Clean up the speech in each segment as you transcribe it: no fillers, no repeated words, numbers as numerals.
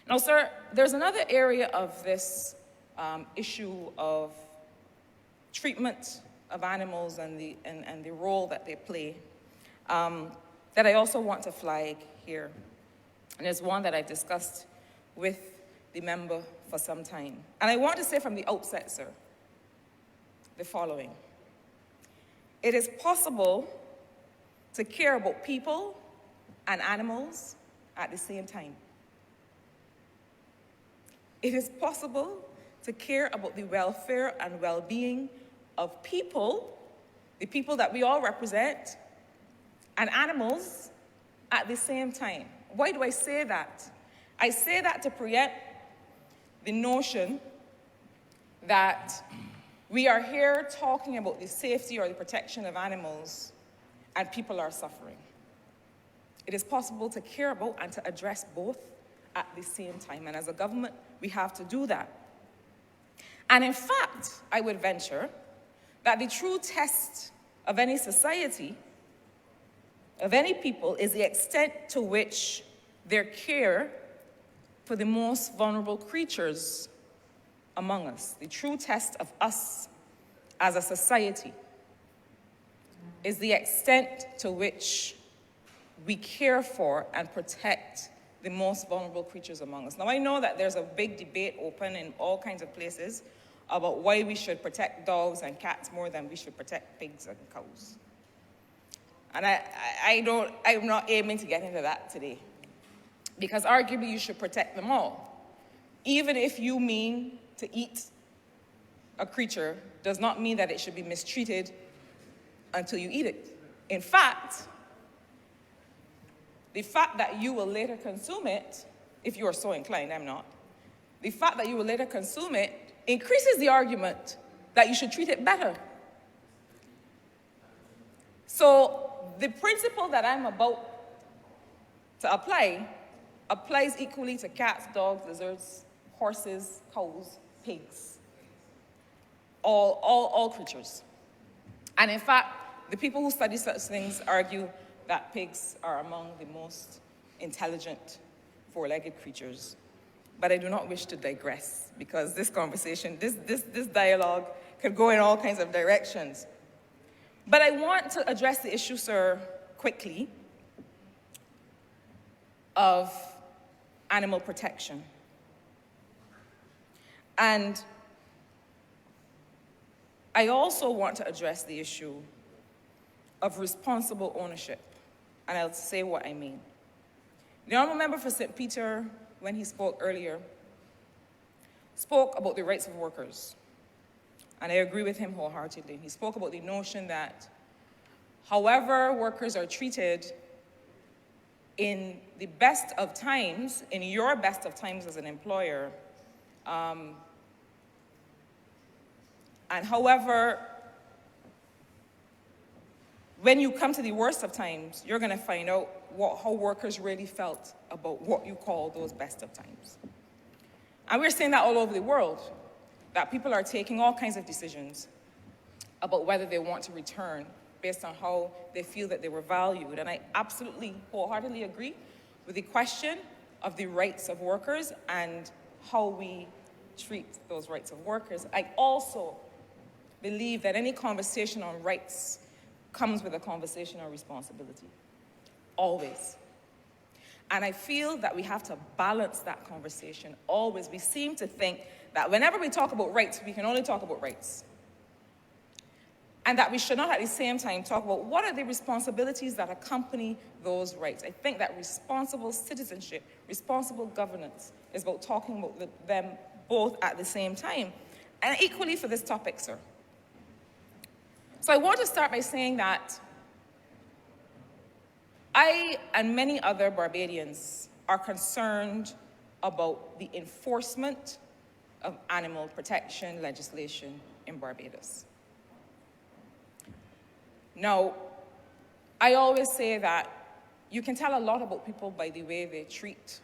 Now, sir, there's another area of this issue of treatment of animals and the role that they play that I also want to flag here. And it's one that I've discussed with the member for some time. And I want to say from the outset, sir, the following. It is possible to care about people and animals at the same time. It is possible to care about the welfare and well-being of people, the people that we all represent, and animals at the same time. Why do I say that? I say that to preempt the notion that we are here talking about the safety or the protection of animals and people are suffering. It is possible to care about and to address both at the same time. And as a government, we have to do that. And in fact, I would venture that the true test of any society, of any people, is the extent to which their care for the most vulnerable creatures among us. The true test of us as a society is the extent to which we care for and protect the most vulnerable creatures among us. Now, I know that there's a big debate open in all kinds of places about why we should protect dogs and cats more than we should protect pigs and cows. And I'm not aiming to get into that today, because arguably you should protect them all. Even if you mean to eat a creature does not mean that it should be mistreated until you eat it. In fact, the fact that you will later consume it, if you are so inclined, I'm not, the fact that you will later consume it increases the argument that you should treat it better. So the principle that I'm about to apply applies equally to cats, dogs, lizards, horses, cows, pigs, all creatures. And in fact, the people who study such things argue that pigs are among the most intelligent four-legged creatures. But I do not wish to digress, because this conversation, this dialogue could go in all kinds of directions. But I want to address the issue, sir, quickly, of animal protection. And I also want to address the issue of responsible ownership. And I'll say what I mean. The Honourable Member for St. Peter, when he spoke earlier, spoke about the rights of workers. And I agree with him wholeheartedly. He spoke about the notion that however workers are treated in the best of times, in your best of times as an employer, and however, when you come to the worst of times, you're going to find out how workers really felt about what you call those best of times. And we're seeing that all over the world, that people are taking all kinds of decisions about whether they want to return based on how they feel that they were valued. And I absolutely, wholeheartedly agree with the question of the rights of workers and how we treat those rights of workers. I also believe that any conversation on rights comes with a conversation on responsibility, always. And I feel that we have to balance that conversation always. We seem to think that whenever we talk about rights, we can only talk about rights. And that we should not at the same time talk about what are the responsibilities that accompany those rights. I think that responsible citizenship, responsible governance is about talking about them both at the same time. And equally for this topic, sir. So I want to start by saying that I and many other Barbadians are concerned about the enforcement of animal protection legislation in Barbados. Now, I always say that you can tell a lot about people by the way they treat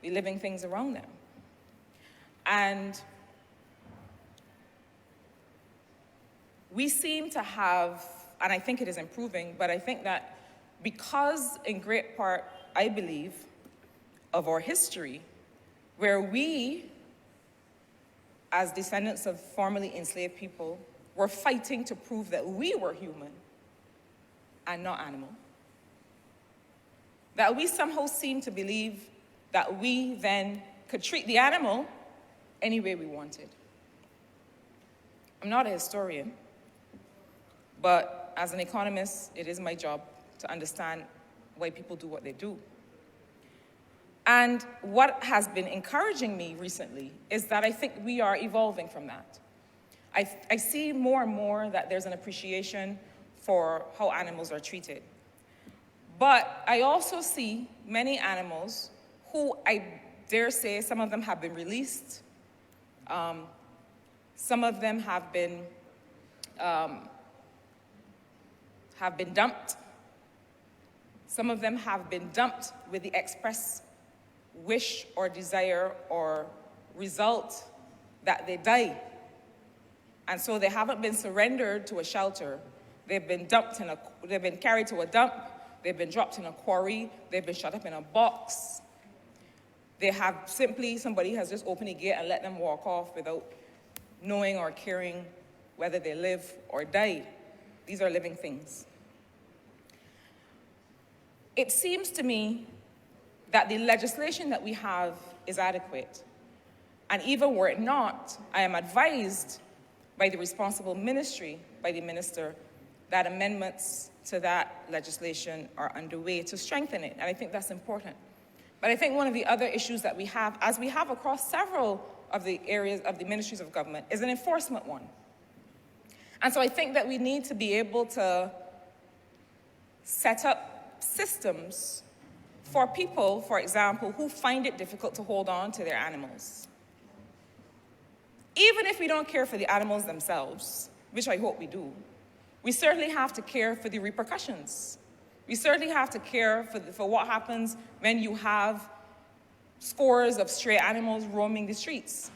the living things around them. And we seem to have, and I think it is improving, but I think that because in great part, I believe, of our history, where we, as descendants of formerly enslaved people, were fighting to prove that we were human and not animal. That we somehow seemed to believe that we then could treat the animal any way we wanted. I'm not a historian, but as an economist, it is my job to understand why people do what they do. And what has been encouraging me recently is that I think we are evolving from that. I see more and more that there's an appreciation for how animals are treated. But I also see many animals who, I dare say, some of them have been released. Some of them have been dumped. Some of them have been dumped with the express wish or desire or result that they die. And so they haven't been surrendered to a shelter. They've been they've been carried to a dump. They've been dropped in a quarry. They've been shut up in a box. They have somebody has just opened a gate and let them walk off without knowing or caring whether they live or die. These are living things. It seems to me that the legislation that we have is adequate. And even were it not, I am advised by the responsible ministry, by the minister, that amendments to that legislation are underway to strengthen it. And I think that's important. But I think one of the other issues that we have, as we have across several of the areas of the ministries of government, is an enforcement one. And so I think that we need to be able to set up systems for people, for example, who find it difficult to hold on to their animals. Even if we don't care for the animals themselves, which I hope we do, we certainly have to care for the repercussions. We certainly have to care for what happens when you have scores of stray animals roaming the streets.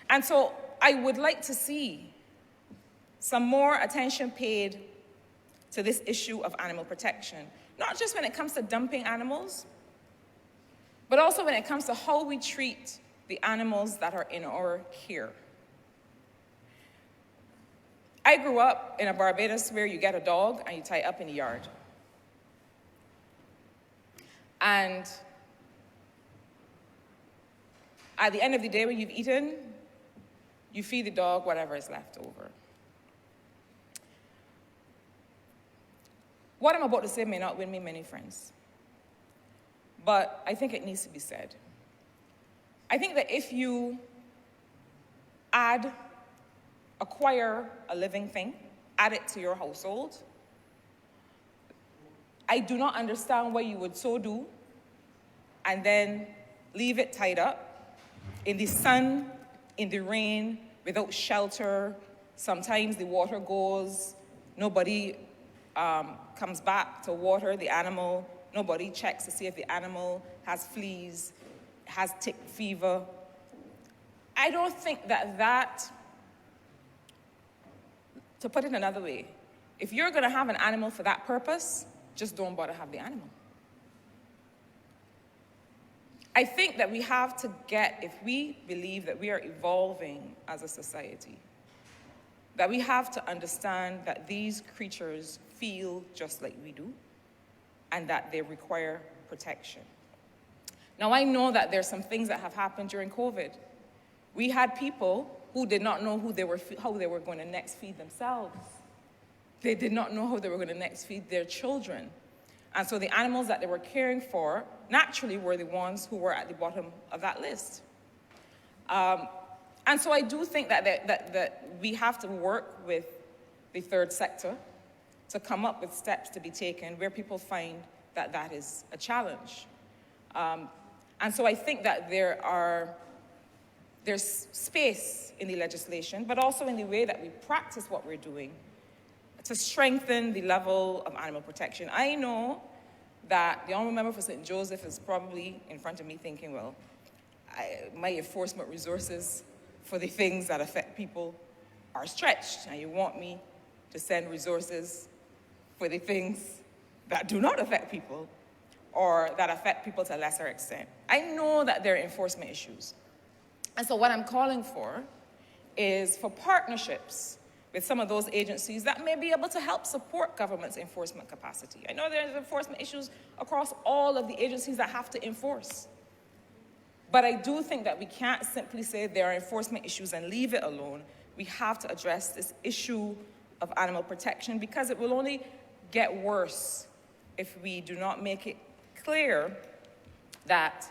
And so I would like to see some more attention paid to this issue of animal protection, not just when it comes to dumping animals, but also when it comes to how we treat the animals that are in our care. I grew up in a Barbados where you get a dog and you tie it up in the yard. And at the end of the day, when you've eaten, you feed the dog whatever is left over. What I'm about to say may not win me many friends, but I think it needs to be said. I think that if you acquire a living thing, add it to your household, I do not understand why you would so do and then leave it tied up in the sun, in the rain, without shelter. Sometimes the water goes, nobody comes back to water the animal, nobody checks to see if the animal has fleas, has tick fever. I don't think that, to put it another way, if you're going to have an animal for that purpose, just don't bother have the animal. I think that we have to if we believe that we are evolving as a society, that we have to understand that these creatures feel just like we do and that they require protection. Now, I know that there's some things that have happened during COVID. We had people who did not know how they were going to next feed themselves. They did not know how they were going to next feed their children. And so the animals that they were caring for naturally were the ones who were at the bottom of that list. And so I do think that we have to work with the third sector to come up with steps to be taken where people find that that is a challenge. And so I think that there's space in the legislation, but also in the way that we practice what we're doing to strengthen the level of animal protection. I know that the Honourable Member for St. Joseph is probably in front of me thinking, well, my enforcement resources for the things that affect people are stretched, and you want me to send resources for the things that do not affect people. or that affect people to a lesser extent. I know that there are enforcement issues. And so what I'm calling for is for partnerships with some of those agencies that may be able to help support government's enforcement capacity. I know there's enforcement issues across all of the agencies that have to enforce. But I do think that we can't simply say there are enforcement issues and leave it alone. We have to address this issue of animal protection because it will only get worse if we do not make it clear that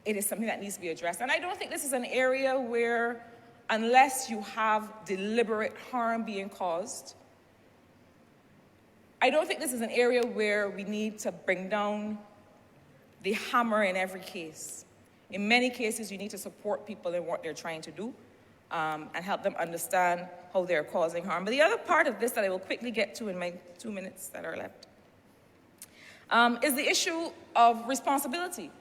it is something that needs to be addressed. And I don't think this is an area where, unless you have deliberate harm being caused, I don't think this is an area where we need to bring down the hammer in every case. In many cases, you need to support people in what they're trying to do and help them understand how they're causing harm. But the other part of this that I will quickly get to in my 2 minutes that are left is the issue of responsibility.